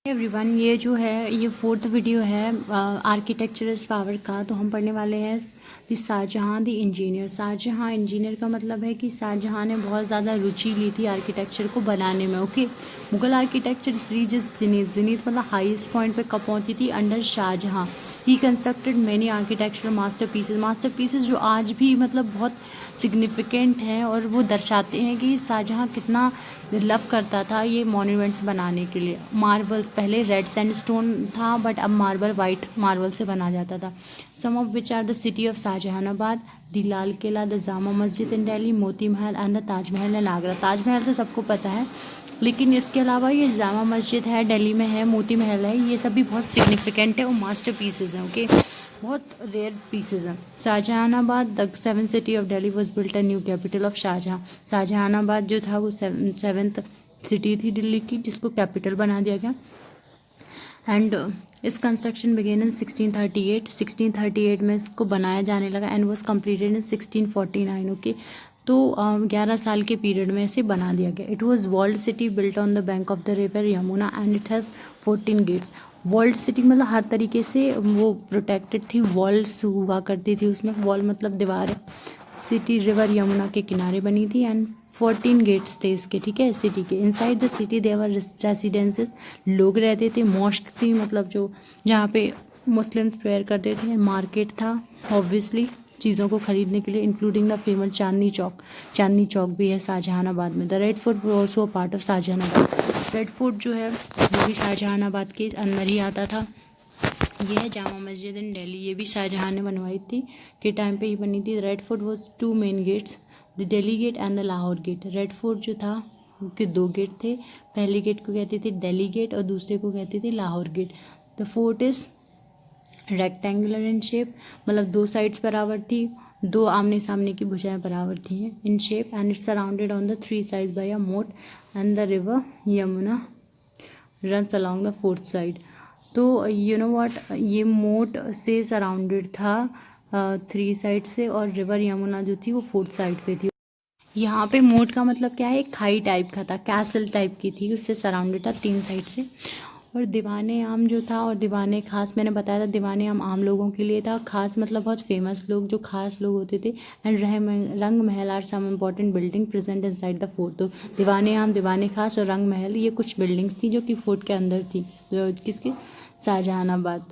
Everyone, ये जो है ये फोर्थ वीडियो है आर्किटेक्चर इज पावर का। तो हम पढ़ने वाले हैं दी शाहजहाँ दी इंजीनियर। शाहजहाँ इंजीनियर का मतलब है कि शाहजहाँ ने बहुत ज़्यादा रुचि ली थी आर्किटेक्चर को बनाने में। Okay, Mughal architecture reaches zenith. Zenith मतलब हाईएस्ट पॉइंट पे कब पहुंची थी? Under Shahjahan. He constructed many architectural masterpieces जो आज भी मतलब बहुत सिग्निफिकेंट हैं और वो दर्शाते हैं कि शाहजहाँ कितना लव करता था ये मॉन्यूमेंट्स बनाने के लिए। मार्बल्स पहले रेड सैंडस्टोन था बट अब मार्बल वाइट मार्बल से बना जाता था। Some of which are the city of Shahjahanabad, the Lal Qila, the Jama Masjid in Delhi, Moti Mahal and the Taj Mahal in Agra. Taj Mahal तो सबको पता है, लेकिन इसके अलावा ये जामा मस्जिद है दिल्ली में है, मोती महल है, ये सब भी बहुत सिग्निफिकेंट है और मास्टर पीसेज हैं। ओके, बहुत रेयर पीसेज हैं। Shahjahanabad the seven city of Delhi was built a new capital of Shahjahan. Shahjahanabad जो था वो सेवेंथ सिटी थी दिल्ली की, जिसको कैपिटल बना दिया गया। एंड इस कंस्ट्रक्शन बिगेन इन 1638 में इसको बनाया जाने लगा and was completed in 1649। Okay, तो 11 साल के पीरियड में इसे बना दिया गया। It was walled city built on the bank of the river Yamuna and it has 14 gates. Walled city मतलब हर तरीके से वो प्रोटेक्टेड थी, वॉल्स हुआ करती थी उसमें। वॉल मतलब दीवार। सिटी रिवर यमुना के किनारे बनी थी एंड 14 गेट्स थे इसके, ठीक है, सिटी के। Inside the city there were residences, लोग रहते थे। मॉस्क थी मतलब जो जहाँ पे मुस्लिम प्रेयर करते थे। मार्केट था ऑब्वियसली चीज़ों को खरीदने के लिए, including the famous Chandni Chowk. Chandni Chowk भी है शाहजहानाबाद में। The red fort also part of Shahjahanabad. Red fort जो है वो भी शाहजहानाबाद के अंदर ही आता था। ये है जामा मस्जिद इन दिल्ली, ये भी शाहजहाँ ने बनवाई थी के टाइम पे ही बनी थी। Red fort was 2 main gates, the Delhi gate and the Lahore gate. Red fort जो था उनके 2 गेट थे। पहले गेट को कहते थे दिल्ली गेट और दूसरे को कहते थे Lahore gate. The fort is rectangular in shape, मतलब 2 साइड्स बराबर थी, 2 आमने सामने की भुजाएं बराबर थी in shape and it's surrounded on the 3 side by a moat and the river Yamuna runs along the 4th side. तो यू नो व्हाट, ये मोट से सराउंडेड था 3 साइड से, और रिवर यमुना जो थी वो 4th साइड पे थी। यहाँ पे मोट का मतलब क्या है? एक खाई टाइप का था, कैसल टाइप की थी, उससे सराउंडेड था 3 साइड से। और दीवाने आम जो था, और दीवाने खास मैंने बताया था, दीवाने आम लोगों के लिए था। खास मतलब बहुत फेमस लोग, जो खास लोग होते थे। And Rang Mahal are some important building present inside the fort. तो दीवाने आम, दीवाने खास और रंग महल, ये कुछ बिल्डिंग्स थी जो कि फोर्ट के अंदर थी, जो किसके? शाहजहानाबाद,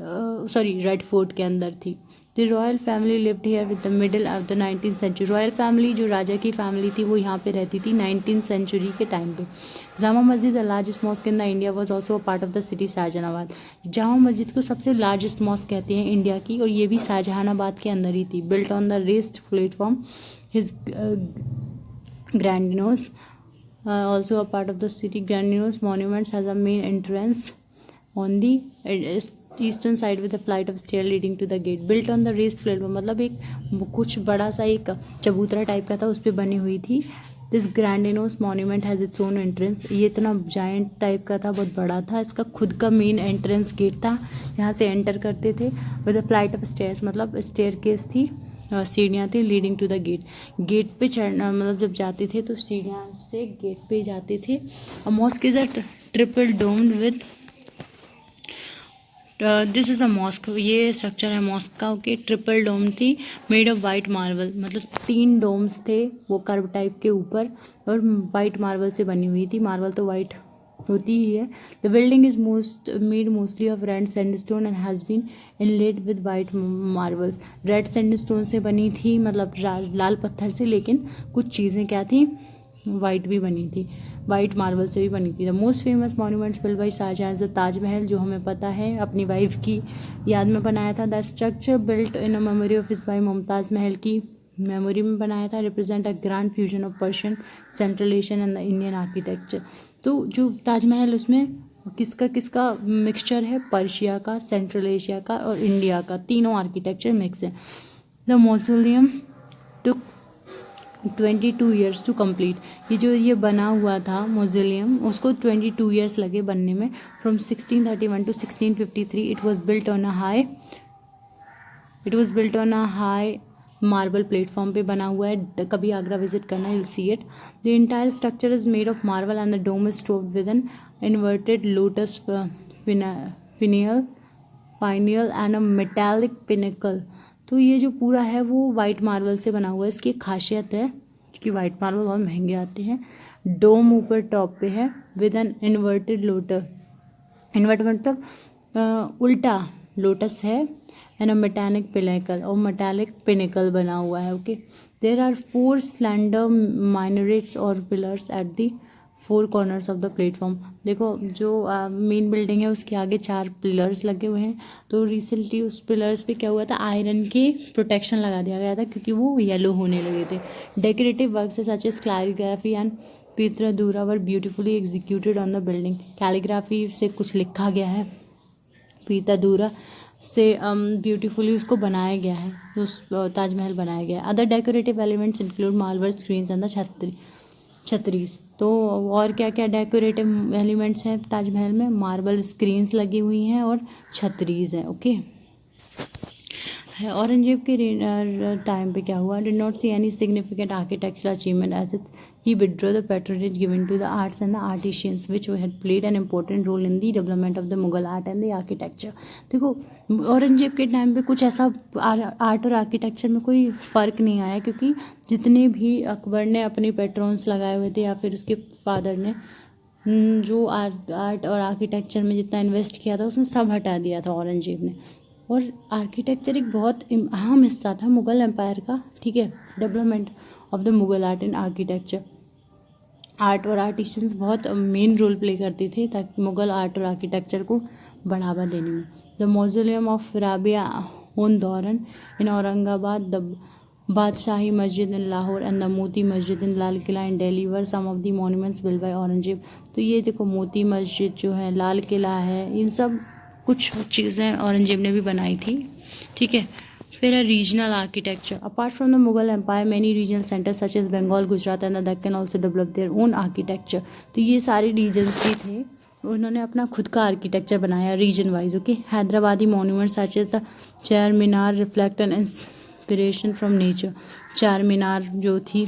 सॉरी, रेड फोर्ट के अंदर थी। The royal family lived here with the middle of the 19th century. Royal family, जो राजा की फैमिली थी, वो यहाँ पे रहती थी 19th सेंचुरी के टाइम पे। Jama Masjid, the largest mosque in the India, was also a part of the city Shahjahanabad. Jama Masjid को सबसे लार्जेस्ट मॉस्क कहते हैं इंडिया की, और ये भी शाहजहानाबाद के अंदर ही थी। Built on the raised platform, his grandiose, also a part of the city. Grandiose monuments has a main entrance on the eastern side with the flight of stair leading to the gate. Built on the raised platform मतलब एक कुछ बड़ा सा एक चबूतरा type का था, उस पर बनी हुई थी। This grandiose monument has its own entrance. ये इतना जायंट टाइप का था, बहुत बड़ा था। इसका खुद का मेन एंट्रेंस गेट था, जहाँ से एंटर करते थे। With the flight of stairs मतलब स्टेयर केस थी, सीढ़ियाँ थी, leading to the gate. Gate पे चढ़ना मतलब जब जाते थे तो सीढ़ियाँ से गेट पे जाते थे। Mask is a triple doomed with, this is a mosque, ये स्ट्रक्चर है मॉस्क का। ओके, ट्रिपल डोम थी, मेड ऑफ वाइट मार्बल, मतलब 3 डोम्स थे वो कर्व टाइप के ऊपर, और वाइट मार्बल से बनी हुई थी। मार्बल तो वाइट होती ही है। The building is made mostly of red sandstone and has been inlaid with white marbles. Red sandstone से बनी थी, मतलब लाल पत्थर से, लेकिन कुछ चीज़ें क्या थी? वाइट भी बनी थी, वाइट मार्बल से भी बनी थी। The most famous monuments built by Shahjahan, the Taj Mahal, जो हमें पता है अपनी वाइफ की याद में बनाया था। The structure built in a memory of his wife, Mumtaz महल की मेमोरी में बनाया था। Represent a grand fusion of Persian, central Asian and the Indian architecture. तो जो ताजमहल, उसमें किसका किसका मिक्सचर है? पर्शिया का, सेंट्रल एशिया का और इंडिया का, तीनों आर्किटेक्चर मिक्स है। The mausoleum took 22 years to complete. ये जो ये बना हुआ था मौजोलियम, उसको 22 ईयर्स लगे बनने में। From 1631 to 1653 it was built on a high marble platform पे बना हुआ है। कभी आगरा विजिट करना, you see it. The entire structure is made of marble and the dome is topped with an inverted lotus finial and a metallic pinnacle. तो ये जो पूरा है वो वाइट मार्बल से बना हुआ है। इसकी एक खासियत है क्योंकि वाइट मार्बल बहुत महंगे आते हैं। डोम ऊपर टॉप पे है with an inverted lotus. Invert मतलब उल्टा लोटस है। एंड अ मेटालिक पिनेकल, और मेटालिक पिनेकल बना हुआ है। ओके, देयर आर 4 स्लैंडर माइनरेट्स और pillars at the 4 corners of the platform. देखो जो मेन बिल्डिंग है उसके आगे 4 पिलर्स लगे हुए हैं। तो रिसेंटली उस पिलर्स पे क्या हुआ था, आयरन के प्रोटेक्शन लगा दिया गया था क्योंकि वो येलो होने लगे थे। Decorative works such as calligraphy and pietra dura were beautifully executed on the building. Calligraphy से कुछ लिखा गया है, पितृदूरा से ब्यूटीफुली उसको बनाया गया है, उस ताजमहल बनाया गया है। Other decorative elements include marble screens and the chhatris. तो और क्या क्या डेकोरेटिव एलिमेंट्स हैं ताजमहल में, मार्बल स्क्रीन्स लगी हुई हैं और छतरीज हैं। ओके, औरंगजेब के टाइम पे क्या हुआ, did not see any significant architectural achievement as it he withdrew the patronage given to the arts and the artisans which had played an important role in the development of the Mughal art and the architecture। देखो औरंगजेब के time पे कुछ ऐसा art और architecture में कोई फ़र्क नहीं आया क्योंकि जितने भी अकबर ने अपने पेट्रोन्स लगाए हुए थे या फिर उसके फादर ने जो आर्ट और आर्किटेक्चर में जितना इन्वेस्ट किया था उसने सब हटा दिया था औरंगजेब ने। और आर्किटेक्चर एक बहुत अहम हिस्सा था मुग़ल एम्पायर का, ठीक है, development of the Mughal art and architecture. Art और आर्टिशंस बहुत मेन रोल प्ले करते थे ताकि मुग़ल आर्ट और आर्किटेक्चर को बढ़ावा देने में। The मौजोलियम of Rabia ud Daurani in Aurangabad, the Badshahi Masjid in Lahore and the Moti Masjid in Lal Qila in Delhi were some of the monuments build by Aurangzeb. तो ये देखो मोती मस्जिद जो है, लाल किला है, इन सब कुछ चीज़ें औरंगजेब ने भी बनाई थी, ठीक है। फिर है regional architecture. Apart from the Mughal empire many regional centres such as Bengal, Gujarat and the Deccan also develop their own architecture. तो ये सारे रीजन्स भी थे, उन्होंने अपना खुद का आर्किटेक्चर बनाया region wise. Okay, Hyderabadi monument such as the Char Minar reflect an inspiration from nature. Char Minar जो थी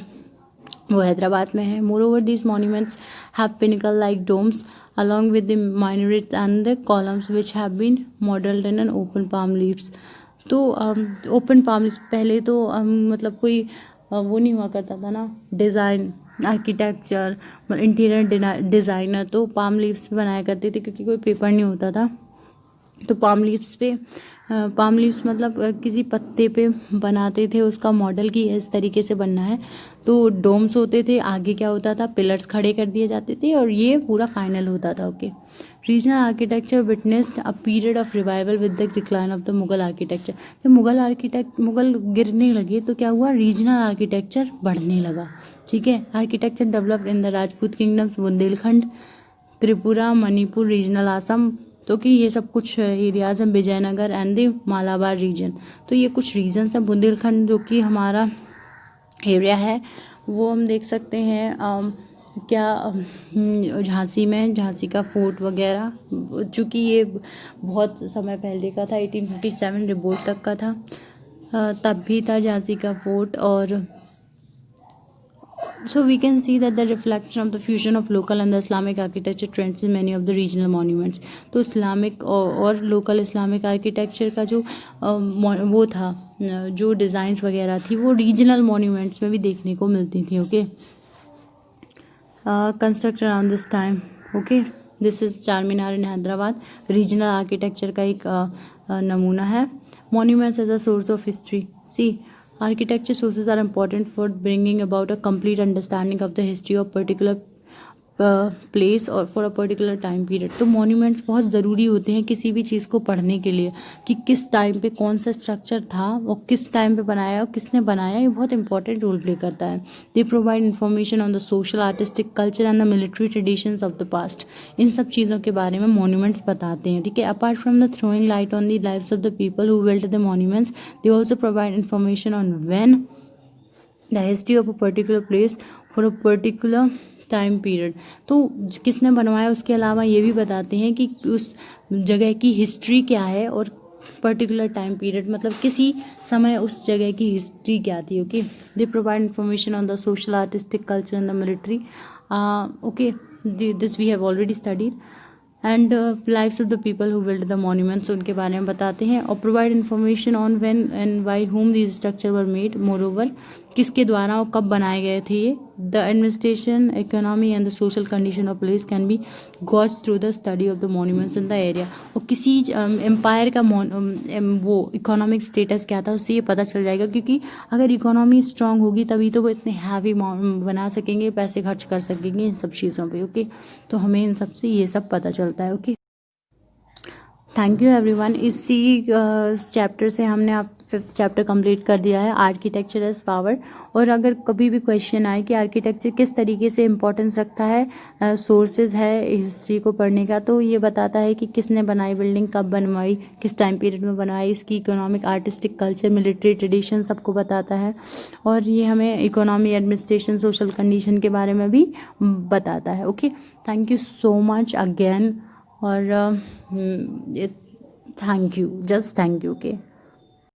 वो हैदराबाद में है। Moreover this monuments have pinnacle like domes along with the minarets and the columns which have been modeled in an open palm leaves। तो open palm leaves पहले तो मतलब कोई वो नहीं हुआ करता था ना, डिज़ाइन आर्किटेक्चर इंटीरियर डिज़ाइनर तो पाम लीव्स पे बनाया करते थे क्योंकि कोई पेपर नहीं होता था। तो पाम लीव्स मतलब किसी पत्ते पे बनाते थे उसका मॉडल कि इस तरीके से बनना है। तो डोम्स होते थे, आगे क्या होता था, पिलर्स खड़े कर दिए जाते थे और ये पूरा फाइनल होता था। Okay, regional architecture witnessed a period of revival with the decline of the Mughal architecture. जब मुगल गिरने लगे तो क्या हुआ, रीजनल आर्किटेक्चर बढ़ने लगा, ठीक है। Architecture developed in the Rajput kingdoms, Bundelkhand, Tripura, Manipur, regional Assam. तो कि ये सब कुछ एरियाज हैं, Vijayanagar and the Malabar region. तो ये कुछ रीजन्स हैं। बुंदेलखंड जो कि हमारा एरिया है वो हम देख सकते हैं झांसी में, झांसी का फोर्ट वगैरह, चूँकि ये बहुत समय पहले का था, 1857 रिपोर्ट तक का था, तब भी था झांसी का फोर्ट। और so we can see that the reflection of the fusion of local and the Islamic architecture trends in many of the regional monuments। तो इस्लामिक और लोकल इस्लामिक आर्किटेक्चर का जो वो था, जो डिज़ाइंस वगैरह थी वो रीजनल मॉन्यूमेंट्स में भी देखने को मिलती थी। Okay, construct around this time. Okay, this is Char Minar in Hyderabad, regional architecture का एक नमूना है। Monuments as a source of history. See, architecture sources are important for bringing about a complete understanding of the history of particular place और for a particular time period। तो monuments बहुत ज़रूरी होते हैं किसी भी चीज़ को पढ़ने के लिए कि किस टाइम पे कौन सा स्ट्रक्चर था और किस टाइम पे बनाया और किसने बनाया, ये बहुत इंपॉर्टेंट रोल प्ले करता है। They provide information on the social, artistic, culture and the military traditions of the past. इन सब चीज़ों के बारे में monuments बताते हैं, ठीक है। Apart from the throwing light on the lives of the people who built the monuments, they also provide information on when the history of a particular place for a particular time period. तो किसने बनवाया उसके अलावा ये भी बताते हैं कि उस जगह की हिस्ट्री क्या है और पर्टिकुलर टाइम पीरियड मतलब किसी समय उस जगह की हिस्ट्री क्या थी। Okay, they provide information on the social, artistic, culture and the military. Okay, this we have already studied. And lifes of the people who build the monuments, उनके बारे में बताते हैं। और provide information on when and by whom these structure were made, moreover किसके द्वारा और कब बनाए गए थे ये। The administration, economy and the social condition of place can be gauge through the study of the monuments in the area. और किसी एम्पायर का वो इकोनॉमिक स्टेटस क्या था उससे ये पता चल जाएगा, क्योंकि अगर इकोनॉमी स्ट्रांग होगी तभी तो वो इतने हैवी बना सकेंगे, पैसे खर्च कर सकेंगे इन सब चीज़ों पे। ओके, तो हमें इन सब से ये सब पता चलता है। Okay, thank you everyone. इसी चैप्टर से हमने आप 5th चैप्टर कंप्लीट कर दिया है, आर्किटेक्चर एज पावर। और अगर कभी भी क्वेश्चन आए कि आर्किटेक्चर किस तरीके से इम्पोर्टेंस रखता है, सोर्सेज है हिस्ट्री को पढ़ने का, तो ये बताता है कि किसने बनाई बिल्डिंग, कब बनवाई, किस टाइम पीरियड में बनाई, इसकी economic, artistic, culture, military tradition सबको बताता है। और ये हमें इकोनॉमी, एडमिनिस्ट्रेशन, सोशल कंडीशन के बारे में भी बताता है। Okay, thank you so much again. और thank you, just thank you. Okay.